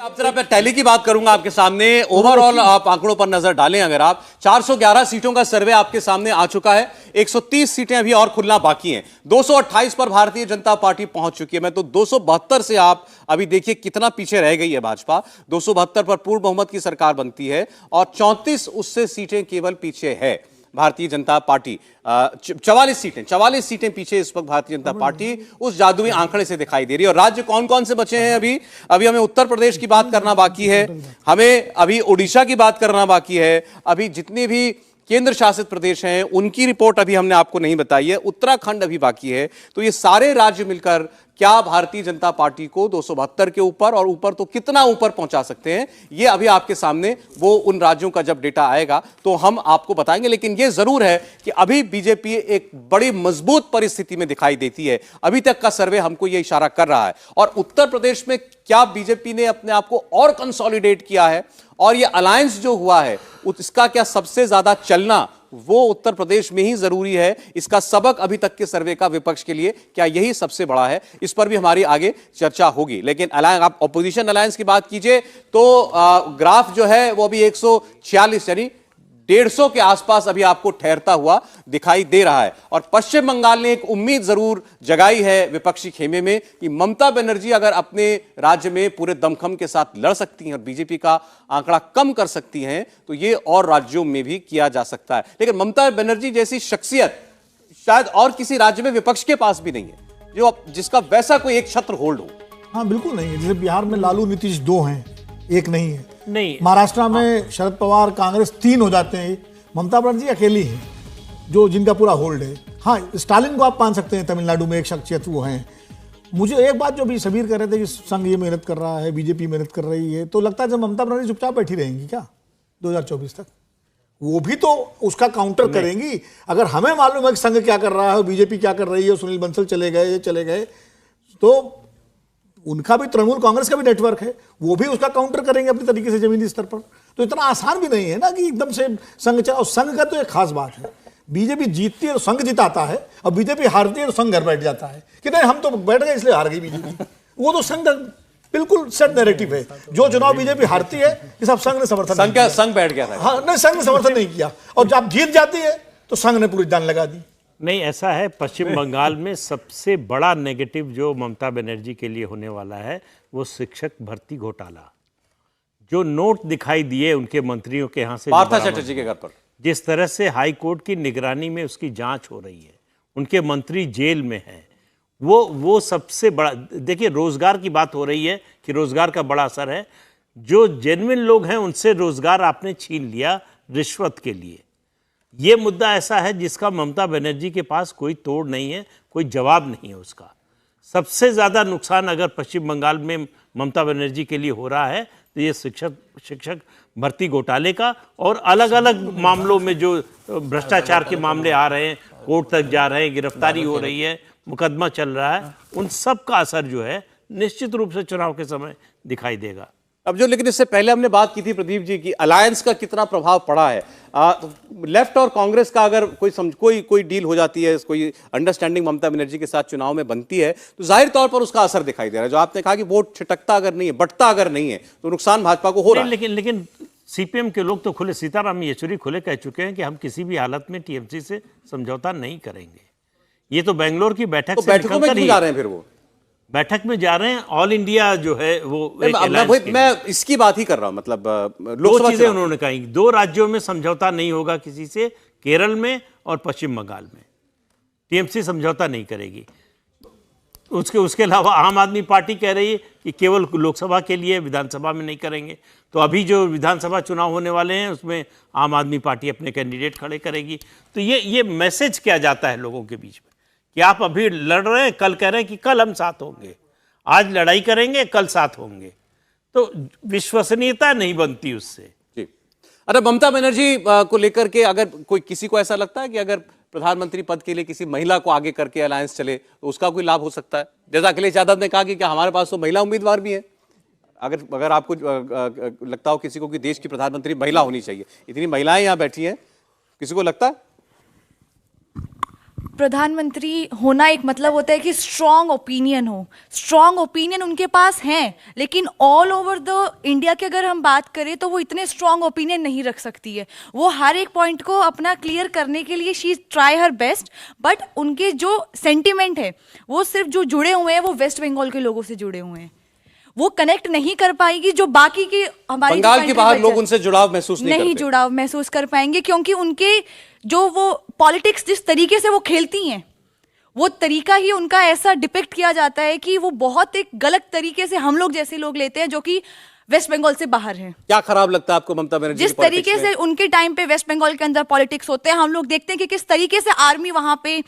आप जरा मैं टैली की बात करूंगा आपके सामने। ओवरऑल आप आंकड़ों पर नजर डालें अगर आप 411 सीटों का सर्वे आपके सामने आ चुका है। 130 सीटें अभी और खुलना बाकी हैं। 228 पर भारतीय जनता पार्टी पहुंच चुकी है। मैं तो 272 से आप अभी देखिए कितना पीछे रह गई है भाजपा। 272 पर पूर्ण बहुमत की सरकार बनती है और 34 उससे सीटें केवल पीछे है भारतीय जनता पार्टी। 44 सीटें पीछे इस वक्त भारतीय जनता पार्टी उस जादुई आंकड़े से दिखाई दे रही है। और राज्य कौन कौन से बचे हैं अभी हमें उत्तर प्रदेश की बात करना बाकी है, हमें अभी उड़ीसा की बात करना बाकी है, अभी जितने भी केंद्र शासित प्रदेश हैं उनकी रिपोर्ट अभी हमने आपको नहीं बताई है, उत्तराखंड अभी बाकी है। तो ये सारे राज्य मिलकर क्या भारतीय जनता पार्टी को 272 के ऊपर और ऊपर तो कितना ऊपर पहुंचा सकते हैं, ये अभी आपके सामने वो उन राज्यों का जब डेटा आएगा तो हम आपको बताएंगे। लेकिन ये जरूर है कि अभी बीजेपी एक बड़ी मजबूत परिस्थिति में दिखाई देती है। अभी तक का सर्वे हमको ये इशारा कर रहा है। और उत्तर प्रदेश में क्या बीजेपी ने अपने आप को और कंसोलिडेट किया है और ये अलायंस जो हुआ है इसका क्या सबसे ज्यादा चलना वो उत्तर प्रदेश में ही जरूरी है, इसका सबक अभी तक के सर्वे का विपक्ष के लिए क्या यही सबसे बड़ा है, इस पर भी हमारी आगे चर्चा होगी। लेकिन आप ऑपोजिशन अलायंस की बात कीजिए तो ग्राफ जो है वो अभी 146 यानी 150 के आसपास अभी आपको ठहरता हुआ दिखाई दे रहा है। और पश्चिम बंगाल ने एक उम्मीद जरूर जगाई है विपक्षी खेमे में कि ममता बनर्जी अगर अपने राज्य में पूरे दमखम के साथ लड़ सकती हैं और बीजेपी का आंकड़ा कम कर सकती हैं तो ये और राज्यों में भी किया जा सकता है। लेकिन ममता बनर्जी जैसी शख्सियत शायद और किसी राज्य में विपक्ष के पास भी नहीं है जो जिसका वैसा कोई एक छत्र होल्ड हो। हाँ बिल्कुल नहीं है। जैसे बिहार में लालू नीतीश 2 हैं, एक नहीं है। नहीं, महाराष्ट्र में शरद पवार कांग्रेस 3 हो जाते हैं, ममता बनर्जी अकेली है जो जिनका पूरा होल्ड है। हाँ स्टालिन को आप मान सकते हैं, तमिलनाडु में एक शख्सियत वो हैं। मुझे एक बात जो भी सबीर कह रहे थे कि संघ ये मेहनत कर रहा है, बीजेपी मेहनत कर रही है, तो लगता है जब ममता बनर्जी चुपचाप बैठी रहेंगी क्या 2024 तक? वो भी तो उसका काउंटर करेंगी। अगर हमें मालूम है कि संघ क्या कर रहा है, बीजेपी क्या कर रही है, सुनील बंसल चले गए, ये चले गए, तो उनका भी तृणमूल कांग्रेस का भी नेटवर्क है, वो भी उसका काउंटर करेंगे अपने तरीके से जमीनी स्तर पर। तो इतना आसान भी नहीं है ना कि एकदम से संघ चला। और संघ का तो एक खास बात है, बीजेपी जीतती है तो संघ जिताता है और बीजेपी हारती है तो संघ घर बैठ जाता है कि नहीं हम तो बैठ गए इसलिए हार गई बीजेपी। वो तो संघ बिल्कुल सेट नैरेटिव है। जो चुनाव बीजेपी हारती है ये सब संघ ने समर्थन संघ बैठ गया था। हाँ नहीं, संघ ने समर्थन नहीं किया और जब जीत जाती है तो संघ ने पूरी जान लगा दी। नहीं ऐसा है, पश्चिम बंगाल में सबसे बड़ा नेगेटिव जो ममता बनर्जी के लिए होने वाला है वो शिक्षक भर्ती घोटाला। जो नोट दिखाई दिए उनके मंत्रियों के यहाँ से पार्थ चटर्जी के घर पर, जिस तरह से हाई कोर्ट की निगरानी में उसकी जांच हो रही है, उनके मंत्री जेल में हैं, वो सबसे बड़ा। देखिए रोजगार की बात हो रही है कि रोजगार का बड़ा असर है। जो जेन्युइन लोग हैं उनसे रोजगार आपने छीन लिया रिश्वत के लिए। ये मुद्दा ऐसा है जिसका ममता बनर्जी के पास कोई तोड़ नहीं है, कोई जवाब नहीं है उसका। सबसे ज़्यादा नुकसान अगर पश्चिम बंगाल में ममता बनर्जी के लिए हो रहा है तो ये शिक्षक भर्ती घोटाले का और अलग अलग मामलों में जो भ्रष्टाचार के मामले आ रहे हैं, कोर्ट तक जा रहे हैं, गिरफ्तारी हो रही है, मुकदमा चल रहा है, उन सब का असर जो है निश्चित रूप से चुनाव के समय दिखाई देगा। अब जो लेकिन इससे पहले हमने बात की थी प्रदीप जी की अलायंस का कितना प्रभाव पड़ा है। लेफ्ट और कांग्रेस का अगर कोई डील हो जाती है, कोई अंडरस्टैंडिंग ममता बनर्जी के साथ चुनाव में बनती है तो जाहिर तौर पर उसका असर दिखाई दे रहा है। जो आपने कहा कि वोट छिटकता अगर नहीं है, बटता अगर नहीं है तो नुकसान भाजपा को हो रहा है। लेकिन सीपीएम के लोग तो खुले, सीताराम येचुरी खुले कह चुके हैं कि हम किसी भी हालत में टीएमसी से समझौता नहीं करेंगे। ये तो बेंगलोर की बैठक से बैठकों में क्यों जा रहे हैं फिर? वो बैठक में जा रहे हैं, ऑल इंडिया जो है वो मैं इसकी बात ही कर रहा हूं। मतलब दो चीजें उन्होंने कही, 2 राज्यों में समझौता नहीं होगा किसी से, केरल में और पश्चिम बंगाल में टीएमसी समझौता नहीं करेगी। उसके अलावा आम आदमी पार्टी कह रही है कि केवल लोकसभा के लिए, विधानसभा में नहीं करेंगे। तो अभी जो विधानसभा चुनाव होने वाले हैं उसमें आम आदमी पार्टी अपने कैंडिडेट खड़े करेगी। तो ये मैसेज क्या जाता है लोगों के बीच में कि आप अभी लड़ रहे हैं, कल कह रहे हैं कि कल हम साथ होंगे, आज लड़ाई करेंगे कल साथ होंगे, तो विश्वसनीयता नहीं बनती उससे। जी। अरे ममता बनर्जी को लेकर के अगर कोई किसी को ऐसा लगता है कि अगर प्रधानमंत्री पद के लिए किसी महिला को आगे करके अलायंस चले तो उसका कोई लाभ हो सकता है? जैसा अखिलेश यादव ने कहा कि क्या हमारे पास तो महिला उम्मीदवार भी है। अगर आपको लगता हो किसी को कि देश की प्रधानमंत्री महिला होनी चाहिए, इतनी महिलाएं यहां बैठी हैं, किसी को लगता है? प्रधानमंत्री होना एक मतलब होता है कि स्ट्रॉन्ग ओपिनियन हो। स्ट्रॉन्ग ओपिनियन उनके पास हैं, लेकिन ऑल ओवर द इंडिया की अगर हम बात करें तो वो इतने स्ट्रॉन्ग ओपिनियन नहीं रख सकती है। वो हर एक पॉइंट को अपना क्लियर करने के लिए she try her best, but उनके जो सेंटिमेंट है वो सिर्फ जो जुड़े हुए हैं वो वेस्ट बंगाल के लोगों से जुड़े हुए हैं। वो कनेक्ट नहीं कर पाएगी जो बाकी की हमारी बंगाल के बाहर लोग उनसे जुड़ाव महसूस नहीं करते। जुड़ाव महसूस कर पाएंगे, क्योंकि उनके जो वो पॉलिटिक्स जिस तरीके से वो खेलती हैं वो तरीका ही उनका ऐसा डिपिक्ट किया जाता है कि वो बहुत एक गलत तरीके से हम लोग जैसे लोग लेते हैं जो कि वेस्ट बंगाल से बाहर हैं। क्या खराब लगता है आपको ममता बनर्जी जिस तरीके से उनके टाइम पे वेस्ट बंगाल के अंदर पॉलिटिक्स होते हैं, हम लोग देखते हैं कि किस तरीके से आर्मी वहां पे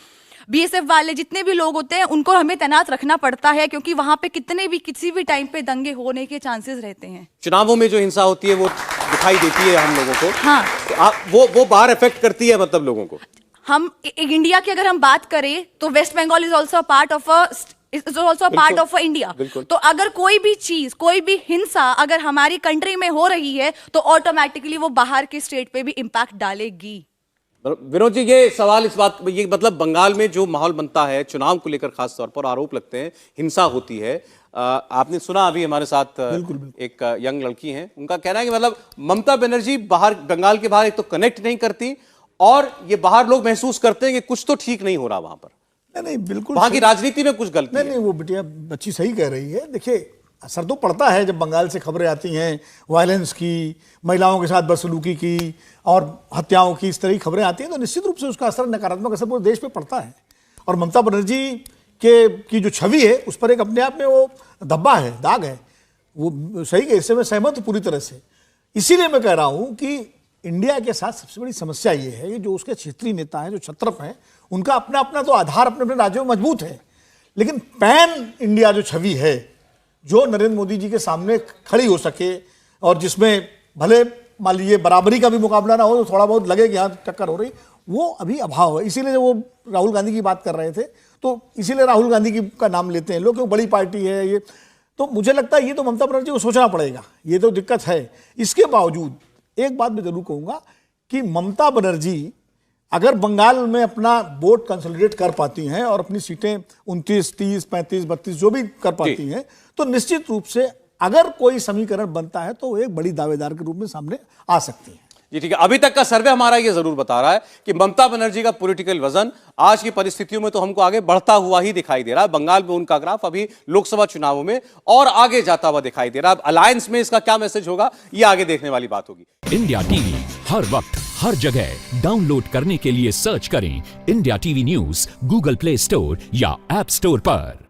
बीएसएफ वाले जितने भी लोग होते हैं उनको हमें तैनात रखना पड़ता है, क्योंकि वहां पे कितने भी किसी भी टाइम पे दंगे होने के चांसेस रहते हैं। चुनावों में जो हिंसा होती है वो दिखाई देती है हम लोगों को। हाँ, तो वो बाहर इफेक्ट करती है मतलब लोगों को। हम इंडिया की अगर हम बात करें तो West Bengal is also part of India. तो अगर कोई भी चीज, कोई भी हिंसा अगर हमारी कंट्री में हो रही है तो ऑटोमेटिकली वो बाहर के स्टेट पे भी इम्पैक्ट डालेगी। विनोद जी, ये सवाल इस बात, ये मतलब बंगाल में जो माहौल बनता है चुनाव को लेकर खास तौर पर आरोप लगते हैं, हिंसा होती है। आपने सुना अभी हमारे साथ एक यंग लड़की हैं, उनका कहना है कि मतलब ममता बनर्जी बाहर बंगाल के बाहर एक तो कनेक्ट नहीं करती और ये बाहर लोग महसूस करते हैं कि कुछ तो ठीक नहीं हो रहा वहां पर। नहीं, बिल्कुल वहां की राजनीति में कुछ गलती नहीं, वो बिटिया बच्ची सही कह रही है। देखिए, असर तो पड़ता है जब बंगाल से खबरें आती हैं वायलेंस की, महिलाओं के साथ बदसलूकी की और हत्याओं की, इस तरह की खबरें आती हैं तो निश्चित रूप से उसका असर, नकारात्मक असर पूरे देश पे पड़ता है। और ममता बनर्जी की जो छवि है उस पर एक अपने आप में वो धब्बा है, दाग है। वो सही है, इससे मैं सहमत हूँ पूरी तरह से। इसीलिए मैं कह रहा हूँ कि इंडिया के साथ सबसे बड़ी समस्या ये है कि जो उसके क्षेत्रीय नेता हैं, जो छत्रप हैं, उनका अपना अपना तो आधार अपने अपने राज्यों में मजबूत है, लेकिन पैन इंडिया जो छवि है जो नरेंद्र मोदी जी के सामने खड़ी हो सके और जिसमें भले मान लीजिए बराबरी का भी मुकाबला ना हो तो थोड़ा बहुत लगे कि हाँ टक्कर हो रही, वो अभी अभाव है। इसीलिए जब वो राहुल गांधी की बात कर रहे थे तो इसीलिए राहुल गांधी का नाम लेते हैं लोग, क्योंकि बड़ी पार्टी है ये। तो मुझे लगता है ये तो ममता बनर्जी को सोचना पड़ेगा, ये तो दिक्कत है। इसके बावजूद एक बात मैं जरूर कहूँगा कि ममता बनर्जी अगर बंगाल में अपना वोट कंसोलिडेट कर पाती हैं और अपनी सीटें 29, 30, 35, 32 जो भी कर पाती हैं तो निश्चित रूप से अगर कोई समीकरण बनता है तो एक बड़ी दावेदार के रूप में सामने आ सकती है। जी ठीक है, अभी तक का सर्वे हमारा ये जरूर बता रहा है कि ममता बनर्जी का पॉलिटिकल वजन आज की परिस्थितियों में तो हमको आगे बढ़ता हुआ ही दिखाई दे रहा है। बंगाल में उनका ग्राफ अभी लोकसभा चुनावों में और आगे जाता हुआ दिखाई दे रहा है। अब अलायंस में इसका क्या मैसेज होगा ये आगे देखने वाली बात होगी। इंडिया टीवी हर वक्त हर जगह डाउनलोड करने के लिए सर्च करें India TV news Google play store या ऐप स्टोर पर।